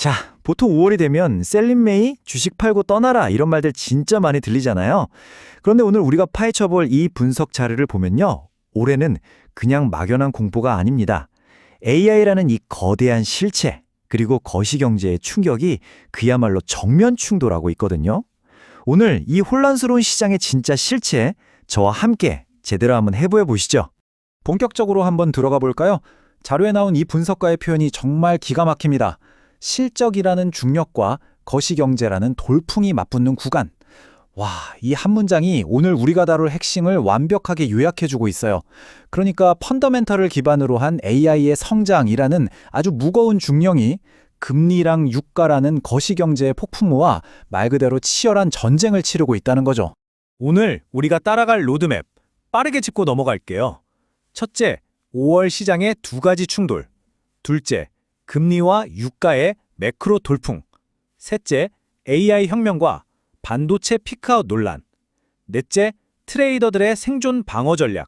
자, 보통 5월이 되면 셀린메이, 주식 팔고 떠나라 이런 말들 진짜 많이 들리잖아요. 그런데 오늘 우리가 파헤쳐볼 이 분석 자료를 보면요. 올해는 그냥 막연한 공포가 아닙니다. AI라는 이 거대한 실체, 그리고 거시경제의 충격이 그야말로 정면 충돌하고 있거든요. 오늘 이 혼란스러운 시장의 진짜 실체, 저와 함께 제대로 한번 해보해 보시죠. 본격적으로 한번 들어가 볼까요? 자료에 나온 이 분석가의 표현이 정말 기가 막힙니다. 실적이라는 중력과 거시경제라는 돌풍이 맞붙는 구간. 와, 이 한 문장이 오늘 우리가 다룰 핵심을 완벽하게 요약해주고 있어요. 그러니까 펀더멘털을 기반으로 한 AI의 성장이라는 아주 무거운 중령이 금리랑 유가라는 거시경제의 폭풍우와 말 그대로 치열한 전쟁을 치르고 있다는 거죠. 오늘 우리가 따라갈 로드맵 빠르게 짚고 넘어갈게요. 첫째, 5월 시장의 두 가지 충돌. 둘째, 금리와 유가의 매크로 돌풍. 셋째, AI 혁명과 반도체 피크아웃 논란. 넷째, 트레이더들의 생존 방어 전략.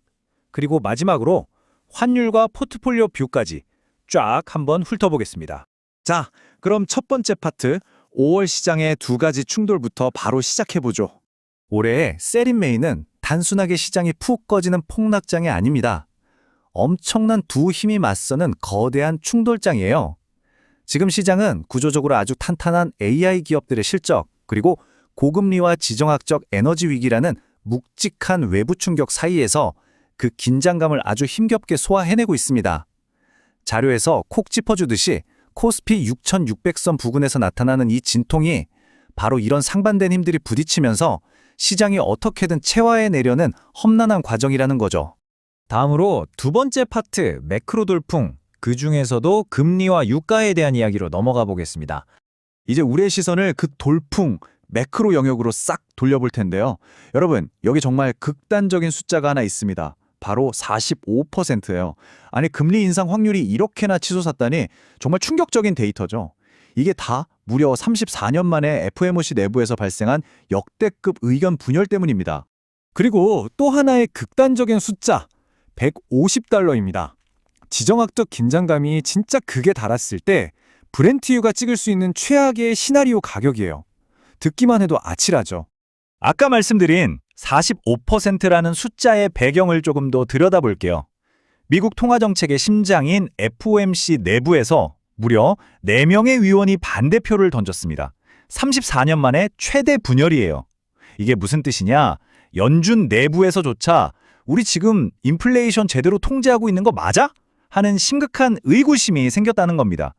그리고 마지막으로 환율과 포트폴리오 뷰까지 쫙 한번 훑어보겠습니다. 자, 그럼 첫 번째 파트, 5월 시장의 두 가지 충돌부터 바로 시작해보죠. 올해 셀린메이는 단순하게 시장이 푹 꺼지는 폭락장이 아닙니다. 엄청난 두 힘이 맞서는 거대한 충돌장이에요. 지금 시장은 구조적으로 아주 탄탄한 AI 기업들의 실적, 그리고 고금리와 지정학적 에너지 위기라는 묵직한 외부 충격 사이에서 그 긴장감을 아주 힘겹게 소화해내고 있습니다. 자료에서 콕 짚어주듯이 코스피 6,600선 부근에서 나타나는 이 진통이 바로 이런 상반된 힘들이 부딪히면서 시장이 어떻게든 체화해내려는 험난한 과정이라는 거죠. 다음으로 두 번째 파트, 매크로 돌풍, 그 중에서도 금리와 유가에 대한 이야기로 넘어가 보겠습니다. 이제 우리의 시선을 그 돌풍, 매크로 영역으로 싹 돌려볼 텐데요. 여러분, 여기 정말 극단적인 숫자가 하나 있습니다. 바로 45%예요. 아니, 금리 인상 확률이 이렇게나 치솟았다니 정말 충격적인 데이터죠. 이게 다 무려 34년 만에 FOMC 내부에서 발생한 역대급 의견 분열 때문입니다. 그리고 또 하나의 극단적인 숫자, 150달러입니다. 지정학적 긴장감이 진짜 극에 달았을 때 브렌트유가 찍을 수 있는 최악의 시나리오 가격이에요. 듣기만 해도 아찔하죠. 아까 말씀드린 45%라는 숫자의 배경을 조금 더 들여다볼게요. 미국 통화정책의 심장인 FOMC 내부에서 무려 4명의 위원이 반대표를 던졌습니다. 34년 만에 최대 분열이에요. 이게 무슨 뜻이냐? 연준 내부에서조차 우리 지금 인플레이션 제대로 통제하고 있는 거 맞아? 하는 심각한 의구심이 생겼다는 겁니다.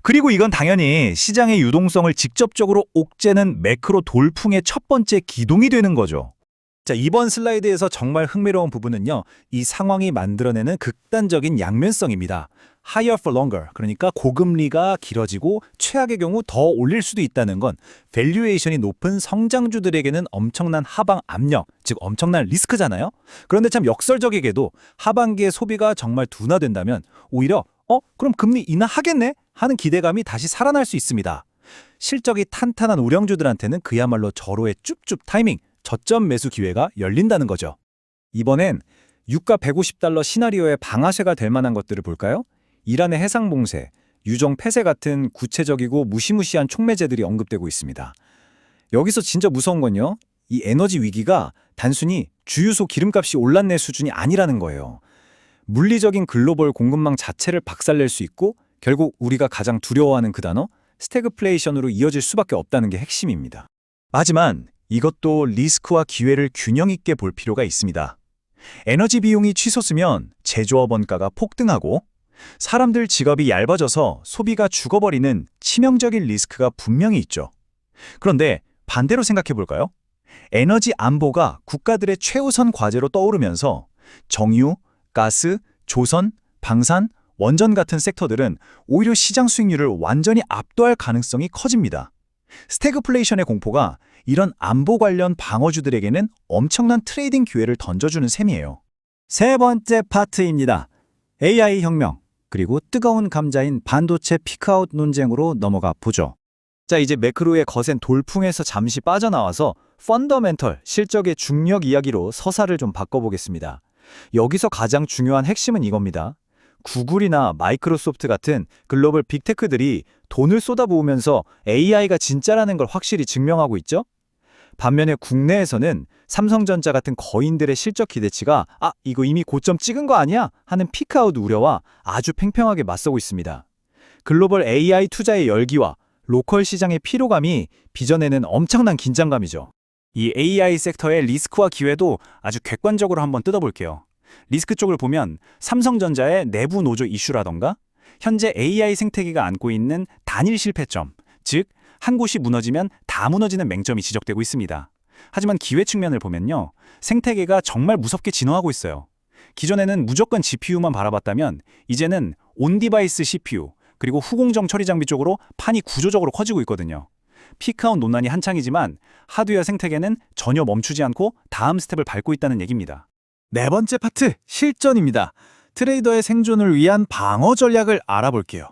그리고 이건 당연히 시장의 유동성을 직접적으로 옥죄는 매크로 돌풍의 첫 번째 기동이 되는 거죠. 자, 이번 슬라이드에서 정말 흥미로운 부분은요, 이 상황이 만들어내는 극단적인 양면성입니다. Higher for longer, 그러니까 고금리가 길어지고 최악의 경우 더 올릴 수도 있다는 건 밸류에이션이 높은 성장주들에게는 엄청난 하방 압력, 즉 엄청난 리스크잖아요. 그런데 참 역설적이게도 하반기에 소비가 정말 둔화된다면 오히려 그럼 금리 인하하겠네? 하는 기대감이 다시 살아날 수 있습니다. 실적이 탄탄한 우량주들한테는 그야말로 절호의 쭈쭈 타이밍, 저점 매수 기회가 열린다는 거죠. 이번엔 유가 150달러 시나리오의 방아쇠가 될 만한 것들을 볼까요? 이란의 해상봉쇄, 유정 폐쇄 같은 구체적이고 무시무시한 촉매제들이 언급되고 있습니다. 여기서 진짜 무서운 건요, 이 에너지 위기가 단순히 주유소 기름값이 올랐네 수준이 아니라는 거예요. 물리적인 글로벌 공급망 자체를 박살낼 수 있고 결국 우리가 가장 두려워하는 그 단어, 스태그플레이션으로 이어질 수밖에 없다는 게 핵심입니다. 하지만 이것도 리스크와 기회를 균형 있게 볼 필요가 있습니다. 에너지 비용이 치솟으면 제조업 원가가 폭등하고 사람들 직업이 얇아져서 소비가 죽어버리는 치명적인 리스크가 분명히 있죠. 그런데 반대로 생각해 볼까요? 에너지 안보가 국가들의 최우선 과제로 떠오르면서 정유, 가스, 조선, 방산, 원전 같은 섹터들은 오히려 시장 수익률을 완전히 압도할 가능성이 커집니다. 스태그플레이션의 공포가 이런 안보 관련 방어주들에게는 엄청난 트레이딩 기회를 던져주는 셈이에요. 세 번째 파트입니다. AI 혁명, 그리고 뜨거운 감자인 반도체 피크아웃 논쟁으로 넘어가 보죠. 자, 이제 매크로의 거센 돌풍에서 잠시 빠져나와서 펀더멘털, 실적의 중력 이야기로 서사를 좀 바꿔보겠습니다. 여기서 가장 중요한 핵심은 이겁니다. 구글이나 마이크로소프트 같은 글로벌 빅테크들이 돈을 쏟아부으면서 AI가 진짜라는 걸 확실히 증명하고 있죠. 반면에 국내에서는 삼성전자 같은 거인들의 실적 기대치가 이거 이미 고점 찍은 거 아니야? 하는 피크아웃 우려와 아주 팽팽하게 맞서고 있습니다. 글로벌 AI 투자의 열기와 로컬 시장의 피로감이 빚어내는 엄청난 긴장감이죠. 이 AI 섹터의 리스크와 기회도 아주 객관적으로 한번 뜯어볼게요. 리스크 쪽을 보면 삼성전자의 내부 노조 이슈라던가 현재 AI 생태계가 안고 있는 단일 실패점, 즉 한 곳이 무너지면 다 무너지는 맹점이 지적되고 있습니다. 하지만 기회 측면을 보면요. 생태계가 정말 무섭게 진화하고 있어요. 기존에는 무조건 GPU만 바라봤다면 이제는 온디바이스 CPU, 그리고 후공정 처리 장비 쪽으로 판이 구조적으로 커지고 있거든요. 피크아웃 논란이 한창이지만 하드웨어 생태계는 전혀 멈추지 않고 다음 스텝을 밟고 있다는 얘기입니다. 네 번째 파트, 실전입니다. 트레이더의 생존을 위한 방어 전략을 알아볼게요.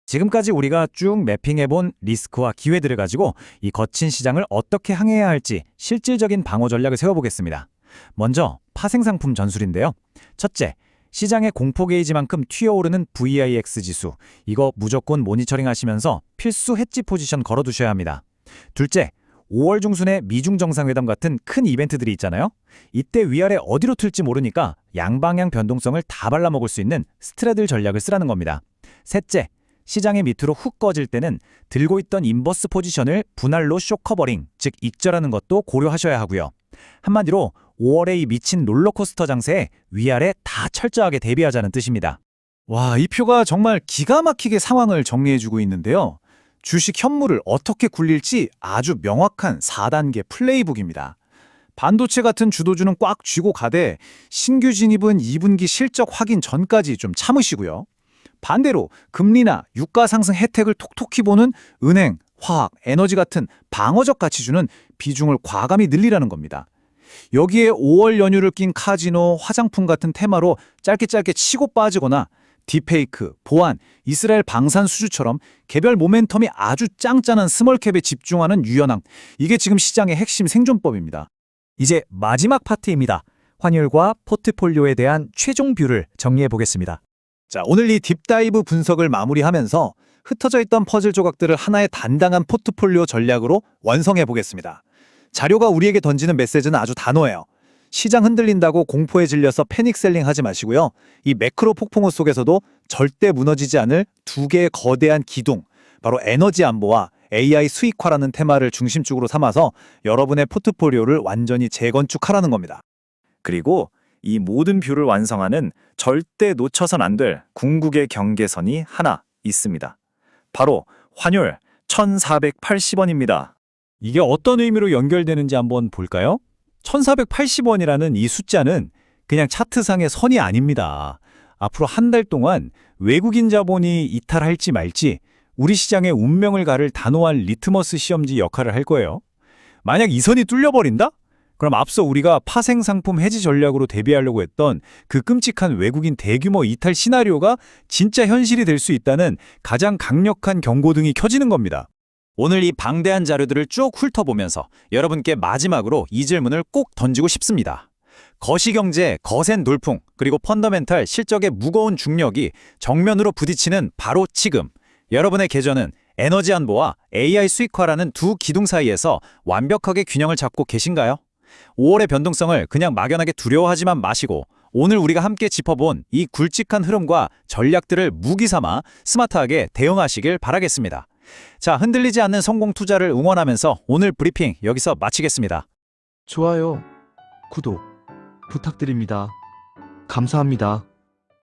지금까지 우리가 쭉 매핑해본 리스크와 기회들을 가지고 이 거친 시장을 어떻게 항해해야 할지 실질적인 방어 전략을 세워보겠습니다. 먼저 파생상품 전술인데요. 첫째, 시장의 공포 게이지만큼 튀어오르는 VIX 지수. 이거 무조건 모니터링 하시면서 필수 해지 포지션 걸어두셔야 합니다. 둘째, 5월 중순에 미중 정상회담 같은 큰 이벤트들이 있잖아요. 이때 위아래 어디로 튈지 모르니까 양방향 변동성을 다 발라먹을 수 있는 스트래들 전략을 쓰라는 겁니다. 셋째, 시장의 밑으로 훅 꺼질 때는 들고 있던 인버스 포지션을 분할로 쇼커버링, 즉 익절하는 것도 고려하셔야 하고요. 한마디로 5월의 이 미친 롤러코스터 장세에 위아래 다 철저하게 대비하자는 뜻입니다. 와, 이 표가 정말 기가 막히게 상황을 정리해주고 있는데요. 주식 현물을 어떻게 굴릴지 아주 명확한 4단계 플레이북입니다. 반도체 같은 주도주는 꽉 쥐고 가되 신규 진입은 2분기 실적 확인 전까지 좀 참으시고요. 반대로 금리나 유가 상승 혜택을 톡톡히 보는 은행, 화학, 에너지 같은 방어적 가치주는 비중을 과감히 늘리라는 겁니다. 여기에 5월 연휴를 낀 카지노, 화장품 같은 테마로 짧게 치고 빠지거나 딥페이크, 보안, 이스라엘 방산 수주처럼 개별 모멘텀이 아주 짱짱한 스몰캡에 집중하는 유연함. 이게 지금 시장의 핵심 생존법입니다. 이제 마지막 파트입니다. 환율과 포트폴리오에 대한 최종 뷰를 정리해 보겠습니다. 자, 오늘 이 딥다이브 분석을 마무리하면서 흩어져 있던 퍼즐 조각들을 하나의 단단한 포트폴리오 전략으로 완성해 보겠습니다. 자료가 우리에게 던지는 메시지는 아주 단호해요. 시장 흔들린다고 공포에 질려서 패닉셀링 하지 마시고요. 이 매크로 폭풍우 속에서도 절대 무너지지 않을 두 개의 거대한 기둥, 바로 에너지 안보와 AI 수익화라는 테마를 중심축으로 삼아서 여러분의 포트폴리오를 완전히 재건축하라는 겁니다. 그리고 이 모든 뷰를 완성하는 절대 놓쳐선 안 될 궁극의 경계선이 하나 있습니다. 바로 환율 1,480원입니다. 이게 어떤 의미로 연결되는지 한번 볼까요? 1480원이라는 이 숫자는 그냥 차트상의 선이 아닙니다. 앞으로 한 달 동안 외국인 자본이 이탈할지 말지 우리 시장의 운명을 가를 단호한 리트머스 시험지 역할을 할 거예요. 만약 이 선이 뚫려버린다? 그럼 앞서 우리가 파생상품 해지 전략으로 대비하려고 했던 그 끔찍한 외국인 대규모 이탈 시나리오가 진짜 현실이 될 수 있다는 가장 강력한 경고등이 켜지는 겁니다. 오늘 이 방대한 자료들을 쭉 훑어보면서 여러분께 마지막으로 이 질문을 꼭 던지고 싶습니다. 거시경제, 거센 돌풍, 그리고 펀더멘탈 실적의 무거운 중력이 정면으로 부딪히는 바로 지금 여러분의 계좌는 에너지 안보와 AI 수익화라는 두 기둥 사이에서 완벽하게 균형을 잡고 계신가요? 5월의 변동성을 그냥 막연하게 두려워하지만 마시고 오늘 우리가 함께 짚어본 이 굵직한 흐름과 전략들을 무기 삼아 스마트하게 대응하시길 바라겠습니다. 자, 흔들리지 않는 성공 투자를 응원하면서 오늘 브리핑 여기서 마치겠습니다. 좋아요, 구독 부탁드립니다. 감사합니다.